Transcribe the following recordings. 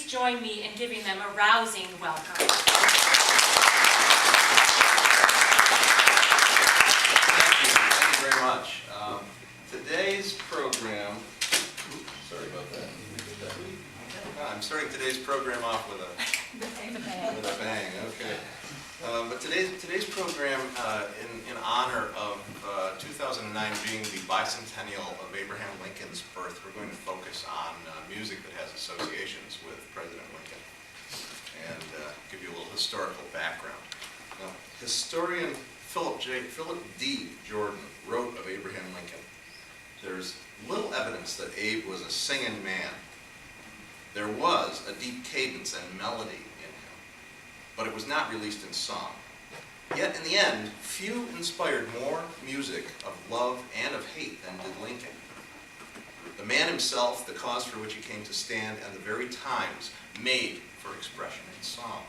join me in giving them a rousing welcome. Thank you very much. Today's program, sorry about that. I'm starting today's program off with a bang. Okay. But today's program, in honor of 2009 being the bicentennial of Abraham Lincoln's birth, we're going to focus on music that has associations with President Lincoln and give you a little historical background. Now, historian Philip D. Jordan wrote of Abraham Lincoln, "There's little evidence that Abe was a singing man. There was a deep cadence and melody in him, but it was not released in song. Yet in the end, few inspired more music of love and of hate than did Lincoln. The man himself, the cause for which he came to stand, and the very times made for expression in song."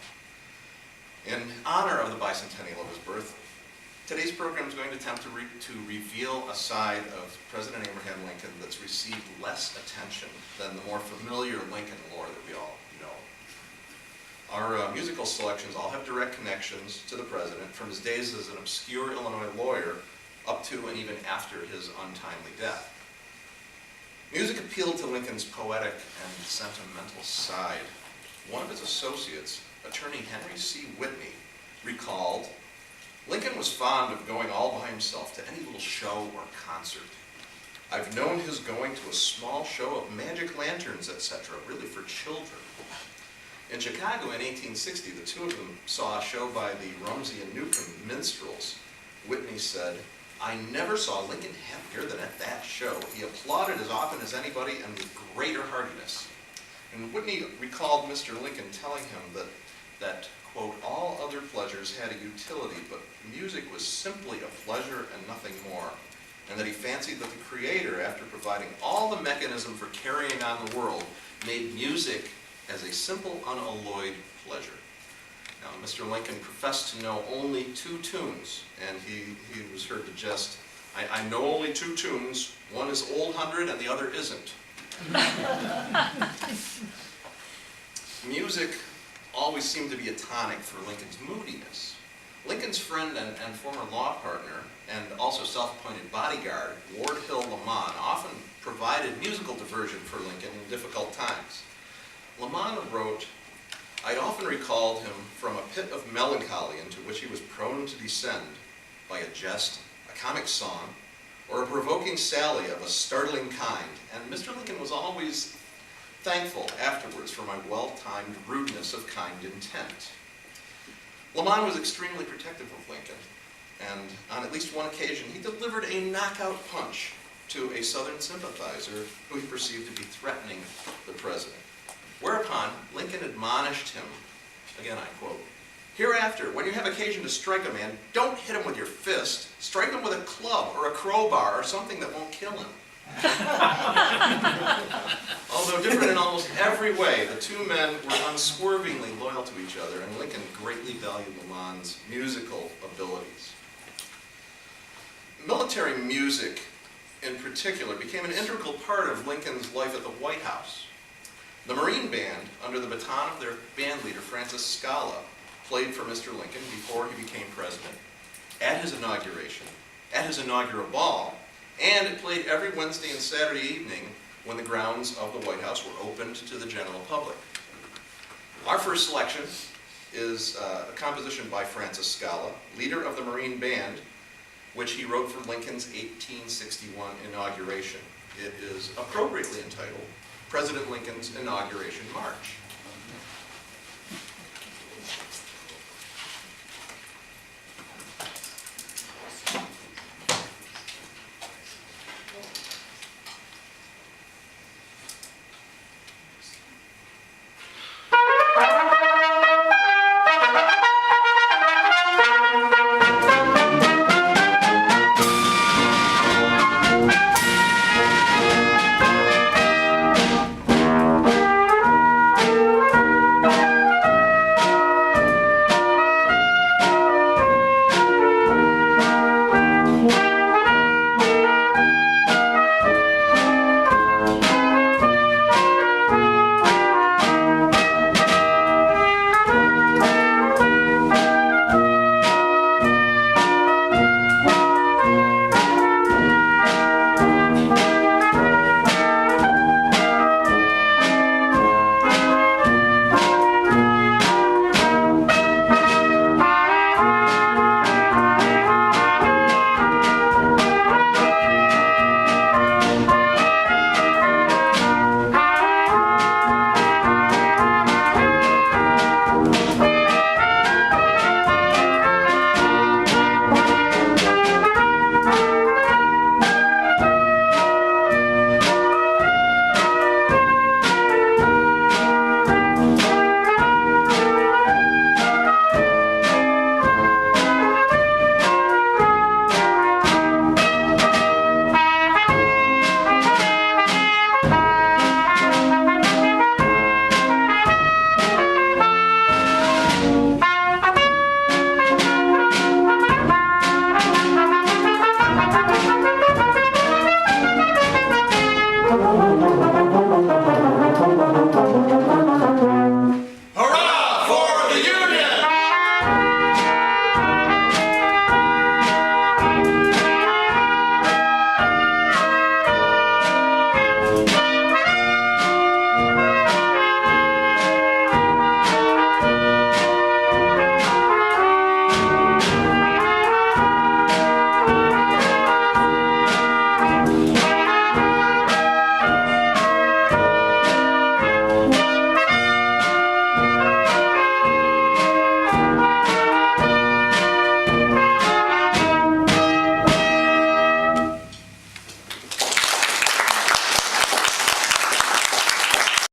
In honor of the bicentennial of his birth, today's program is going to attempt to reveal a side of President Abraham Lincoln that's received less attention than the more familiar Lincoln lore that we all know. Our musical selections all have direct connections to the president from his days as an obscure Illinois lawyer up to and even after his untimely death. Music appealed to Lincoln's poetic and sentimental side. One of his associates, attorney Henry C. Whitney, recalled, "Lincoln was fond of going all by himself to any little show or concert. I've known his going to a small show of magic lanterns, etc., really for children. In Chicago in 1860, the two of them saw a show by the Rumsey and Newcomb minstrels. Whitney said, 'I never saw Lincoln happier than at that show. He applauded as often as anybody and with greater heartiness.' And Whitney recalled Mr. Lincoln telling him that, quote, 'all other pleasures had a utility, but music was simply a pleasure and nothing more,' and that he fancied that the Creator, after providing all the mechanism for carrying on the world, made music as a simple, unalloyed pleasure.' Now, Mr. Lincoln professed to know only 2 tunes, and he was heard to jest, I know only 2 tunes, one is Old Hundred and the other isn't." Music always seemed to be a tonic for Lincoln's moodiness. Lincoln's friend and former law partner, and also self-appointed bodyguard, Ward Hill Lamon, often provided musical diversion for Lincoln in difficult times. Lamon wrote, "I'd often recalled him from a pit of melancholy into which he was prone to descend by a jest, a comic song, or a provoking sally of a startling kind, and Mr. Lincoln was always thankful afterwards for my well-timed rudeness of kind intent." Lamon was extremely protective of Lincoln, and on at least one occasion he delivered a knockout punch to a Southern sympathizer who he perceived to be threatening the president. Whereupon Lincoln admonished him, again I quote, "Hereafter, when you have occasion to strike a man, don't hit him with your fist. Strike him with a club or a crowbar or something that won't kill him." Although different in almost every way, the 2 men were unswervingly loyal to each other, and Lincoln greatly valued Lamon's musical abilities. Military music, in particular, became an integral part of Lincoln's life at the White House. The Marine Band, under the baton of their band leader, Francis Scala, played for Mr. Lincoln before he became president, at his inauguration, at his inaugural ball, and it played every Wednesday and Saturday evening when the grounds of the White House were opened to the general public. Our first selection is a composition by Francis Scala, leader of the Marine Band, which he wrote for Lincoln's 1861 inauguration. It is appropriately entitled President Lincoln's Inauguration March.